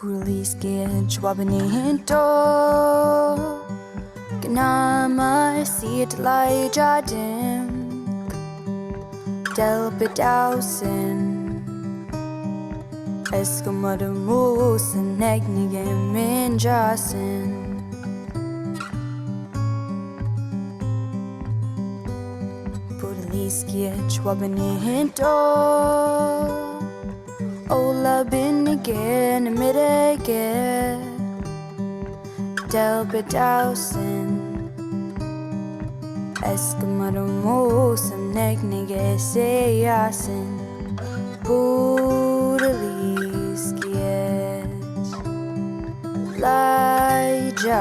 Puliskin chwabanihinto Ganama siit lai jadim Del bedausen Eskamademusen Negnigem minjasen Puliskin chwabanihinto Ola bin again, midage Del bedausen Eskamadomosam negnige seyasen Budaliskiet Lajasi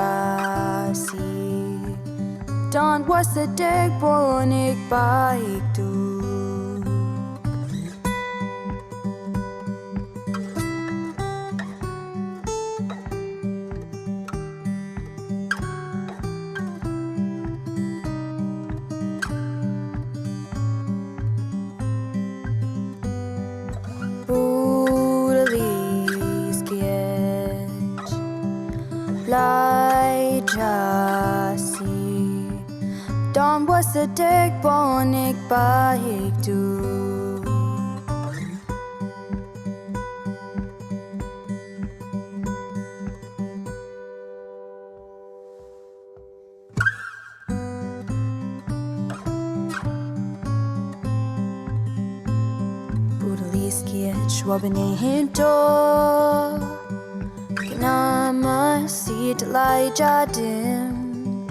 Don was the deg bonik baik du Jasi Don was a deg bonik baik du Budaliskiet schwabani hinto Nama siit lai jadim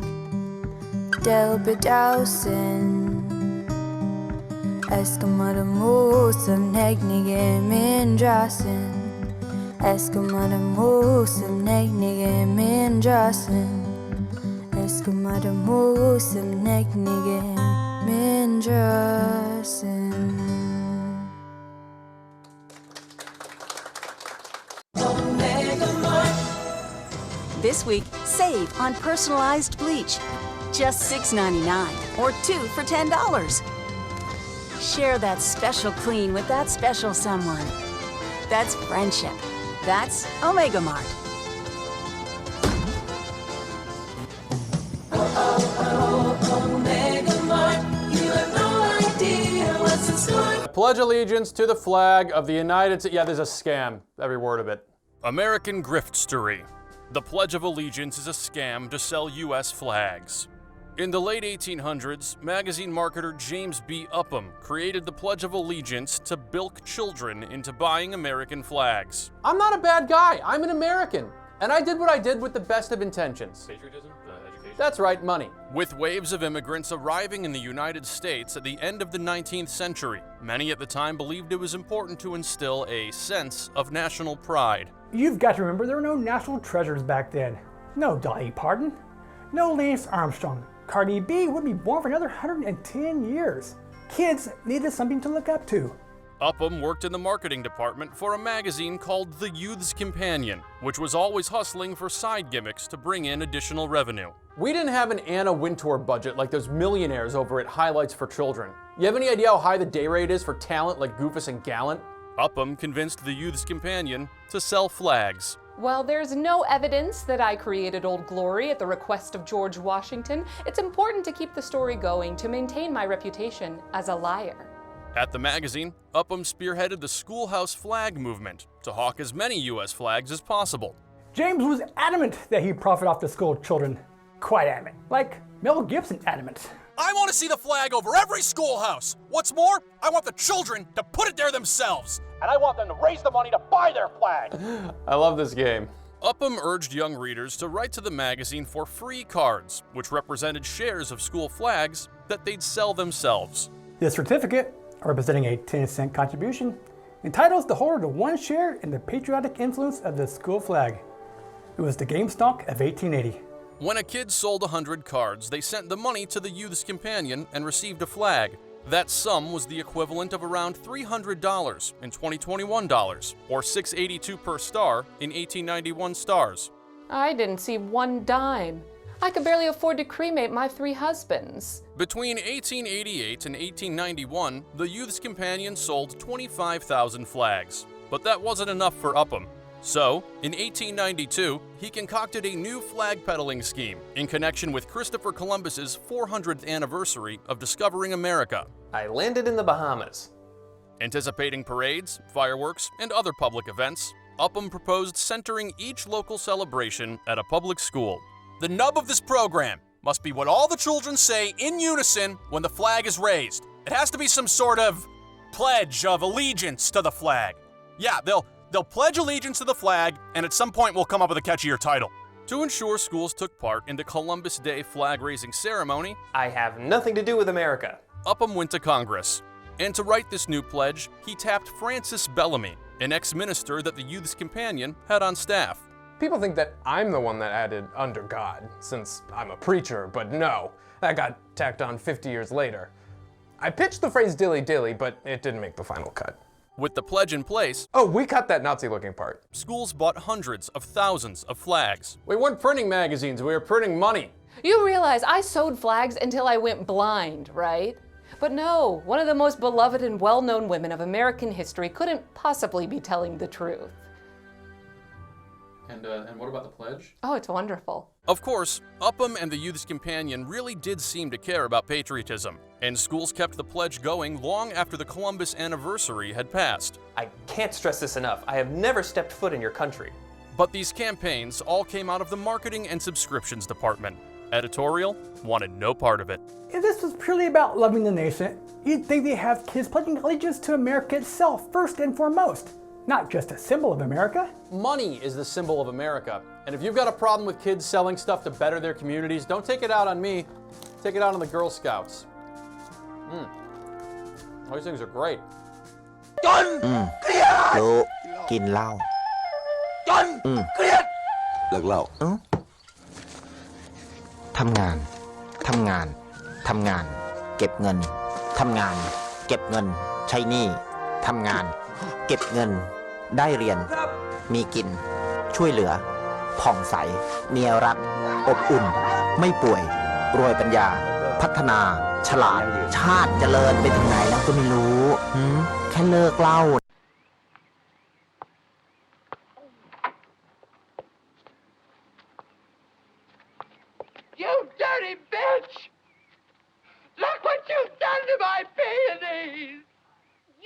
Del bedausen Eskamademusam negnigem indrasen Eskamademusam negnigem indrasen Eskamademusam negnigem indrasen This week, save on personalized bleach. Just $6.99 or 2 for $10. Share that special clean with that special someone. That's friendship. That's Omega Mart. Omega Mart, you have no idea what's in store. Pledge allegiance to the flag of the United States. Yeah, there's a scam, every word of it. American griftstery. The Pledge of Allegiance is a scam to sell U.S. flags. In the late 1800s, magazine marketer James B. Upham created the Pledge of Allegiance to bilk children into buying American flags. I'm not a bad guy, I'm an American. And I did what I did with the best of intentions. Patriotism? Education? That's right, money. With waves of immigrants arriving in the United States at the end of the 19th century, many at the time believed it was important to instill a sense of national pride. You've got to remember there were no national treasures back then. No Dolly Parton, no Lance Armstrong. Cardi B wouldn't be born for another 110 years. Kids needed something to look up to. Upham worked in the marketing department for a magazine called The Youth's Companion, which was always hustling for side gimmicks to bring in additional revenue. We didn't have an Anna Wintour budget like those millionaires over at Highlights for Children. You have any idea how high the day rate is for talent like Goofus and Gallant? Upham convinced The Youth's Companion to sell flags. While there's no evidence that I created Old Glory at the request of George Washington, it's important to keep the story going to maintain my reputation as a liar. At the magazine, Upham spearheaded the schoolhouse flag movement to hawk as many U.S. flags as possible. James was adamant that he profit off the school children. Quite adamant. Like Mel Gibson adamant. I want to see the flag over every schoolhouse. What's more, I want the children to put it there themselves. And I want them to raise the money to buy their flag. I love this game. Upham urged young readers to write to the magazine for free cards, which represented shares of school flags that they'd sell themselves. This certificate, representing a 10-cent contribution, entitles the holder to 1 share in the patriotic influence of the school flag. It was the game stock of 1880. When a kid sold 100 cards, they sent the money to the Youth's Companion and received a flag. That sum was the equivalent of around $300 in 2021 dollars, or $6.82 per star in 1891 stars. I didn't see 1 dime. I could barely afford to cremate my 3 husbands. Between 1888 and 1891, the Youth's Companion sold 25,000 flags. But that wasn't enough for Upham. So, in 1892, he concocted a new flag peddling scheme in connection with Christopher Columbus's 400th anniversary of discovering America. I landed in the Bahamas. Anticipating parades, fireworks, and other public events, Upham proposed centering each local celebration at a public school. The nub of this program must be what all the children say in unison when the flag is raised. It has to be some sort of pledge of allegiance to the flag. Yeah, they'll pledge allegiance to the flag, and at some point we'll come up with a catchier title. To ensure schools took part in the Columbus Day flag-raising ceremony, I have nothing to do with America. Upham went to Congress. And to write this new pledge, he tapped Francis Bellamy, an ex-minister that the Youth's Companion had on staff. People think that I'm the one that added under God, since I'm a preacher, but no, that got tacked on 50 years later. I pitched the phrase dilly-dilly, but it didn't make the final cut. With the pledge in place, Oh, we cut that Nazi-looking part. schools bought hundreds of thousands of flags. We weren't printing magazines, we were printing money. You realize I sewed flags until I went blind, right? But no, one of the most beloved and well-known women of American history couldn't possibly be telling the truth. And what about the pledge? Oh, it's wonderful. Of course, Upham and the Youth's Companion really did seem to care about patriotism, and schools kept the pledge going long after the Columbus anniversary had passed. I can't stress this enough. I have never stepped foot in your country. But these campaigns all came out of the marketing and subscriptions department. Editorial wanted no part of it. If this was purely about loving the nation, you'd think they have kids pledging allegiance to America itself first and foremost, not just a symbol of America. Money is the symbol of America. And if you've got a problem with kids selling stuff to better their communities, don't take it out on me. Take it out on the Girl Scouts. All these things are great. รู้กินเหล้าเลิกเหล้าทำงานเก็บเงินทำงานเก็บเงินใช้หนี้ทำงานเก็บเงินได้เรียนมีกินช่วยเหลือผ่องใสเมียรักอบอุ่นไม่ป่วยรวยปัญญาพัฒนาฉลาดชาติเจริญไปถึงไหนแล้วก็ไม่รู้แค่เลิกเหล้า You dirty bitch! Look what you've done to my peonies!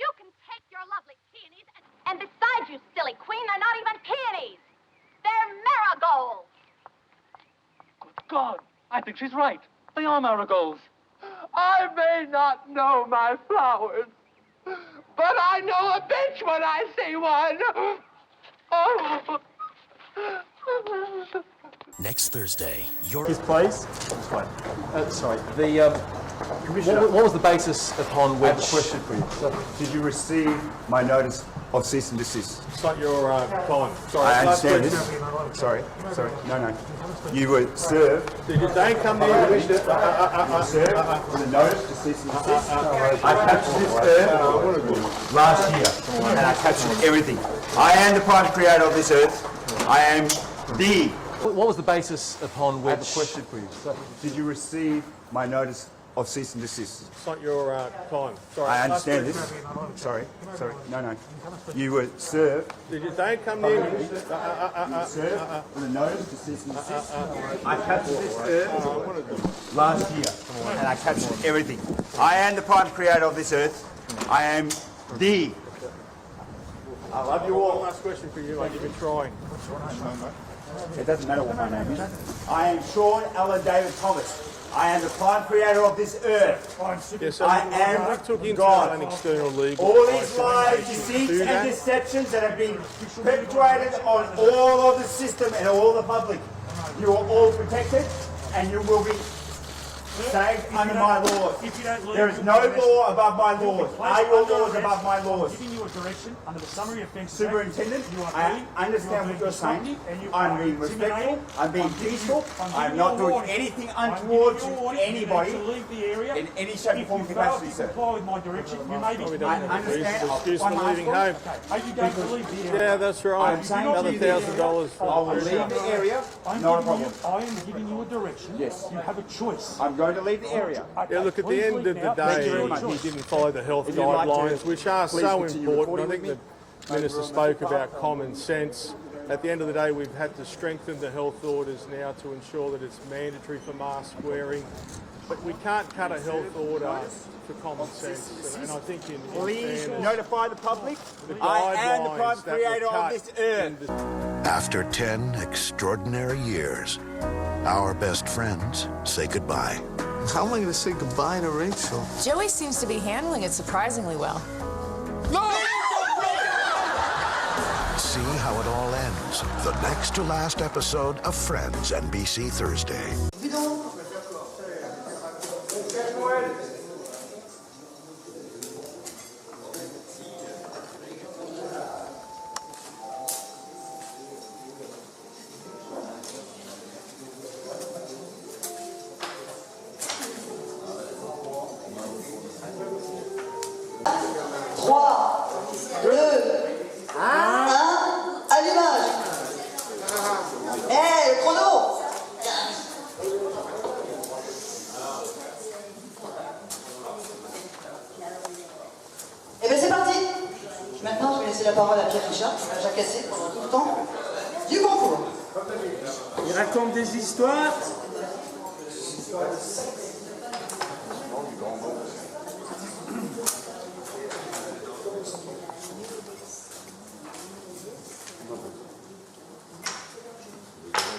You can take your lovely peonies and besides, you silly queen, they're not even peonies. They're marigolds. Good God, I think she's right. They are marigolds. I may not know my flowers, but I know a bitch when I see one. Oh. Next Thursday, your... His place? Sorry, what was the basis upon which... I have a question for you. Did you receive my notice of cease and desist? It's not your client. Sorry, I understand this. Sorry, no. You were served... Did you don't come to you? You were served with a notice to cease and desist. I captured this earth last year, and I captured everything. I am the prime creator of this earth. I am the... What was the basis upon which... I have a question for you. Did you receive my notice of cease and desist? It's not your client. Sorry. I understand this. Sorry, no. You were served... Did you don't come to you? You were served with a notice to cease and desist. I captured this earth last year, and I captured everything. I am the prime creator of this earth. I am the... I love you all. One last question for you, like you've been trying. It doesn't matter what my name is. I am Sean Allen David Thomas. I am the prime creator of this earth. Yes, so I am took into God. an external legal. All these lies, deceits and deceptions that have been perpetrated on all of the system and all the public, you are all protected and you will be saved under my laws. There is no law above my laws. Are your laws above my laws? Giving you a direction under the summary offence. Superintendent, I understand what you're saying. I'm being respectful. I'm being peaceful. I'm not doing anything untoward to anybody in any shape or form capacity, sir. Comply with my direction. You may be. I understand. Excuse for leaving home. Are you going to leave the area? Yeah, that's right. I'm saying another $1,000. I will leave the area. Not a problem. I am giving you a direction. Yes. You have a choice. I'm going to leave the area. Yeah, look, at the end of the day, he didn't follow the health guidelines, which are so important. I think the Minister spoke about common sense. At the end of the day, we've had to strengthen the health orders now to ensure that it's mandatory for mask wearing. But we can't cut a health order for common sense. And I think in Please fairness, notify the public. the I am the guidelines prime that were creator of cut this earth. After 10 extraordinary years, our best friends say goodbye. How am I going to say goodbye to Rachel? Joey seems to be handling it surprisingly well. See how it all ends. The next to last episode of Friends, NBC Thursday. Eh bien c'est parti. Maintenant je vais laisser la parole à Pierre Richard, qui m'a déjà cassé pendant tout le temps du concours. Il raconte des histoires.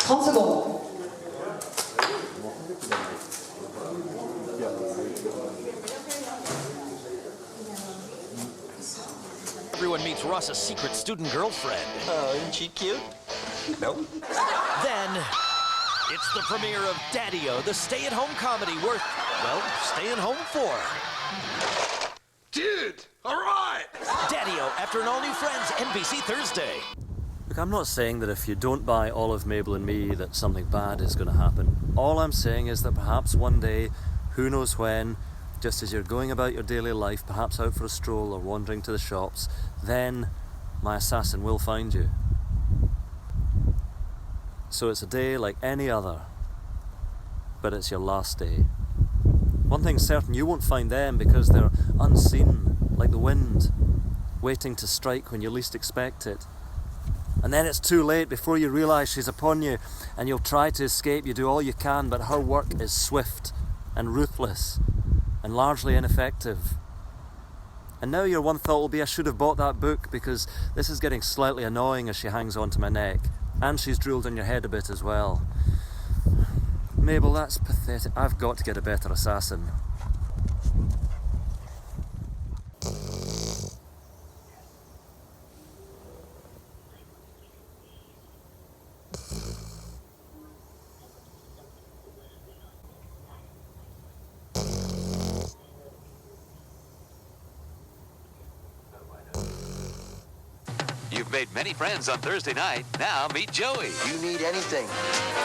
30 secondes. Everyone meets Ross's secret student girlfriend. Oh, isn't she cute? Nope. Then, it's the premiere of Daddy-O, the stay-at-home comedy worth, well, staying home for. Dude, all right! Daddy-O, after an all-new Friends, NBC Thursday. Look, I'm not saying that if you don't buy Olive, Mabel and Me that something bad is going to happen. All I'm saying is that perhaps one day, who knows when, just as you're going about your daily life, perhaps out for a stroll or wandering to the shops, then my assassin will find you. So it's a day like any other, but it's your last day. One thing's certain, you won't find them because they're unseen, like the wind, waiting to strike when you least expect it. And then it's too late before you realise she's upon you, and you'll try to escape, you do all you can, but her work is swift and ruthless and largely ineffective. And now your one thought will be, I should have bought that book, because this is getting slightly annoying as she hangs onto my neck. And she's drooled on your head a bit as well. Mabel, that's pathetic. I've got to get a better assassin. You've made many friends on Thursday night. Now meet Joey. If you need anything,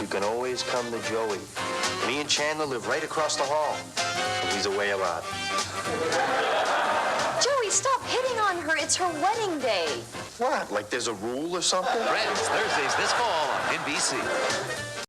you can always come to Joey. Me and Chandler live right across the hall. And he's away a lot. Joey, stop hitting on her. It's her wedding day. What? Like there's a rule or something? Friends, Thursdays this fall on NBC.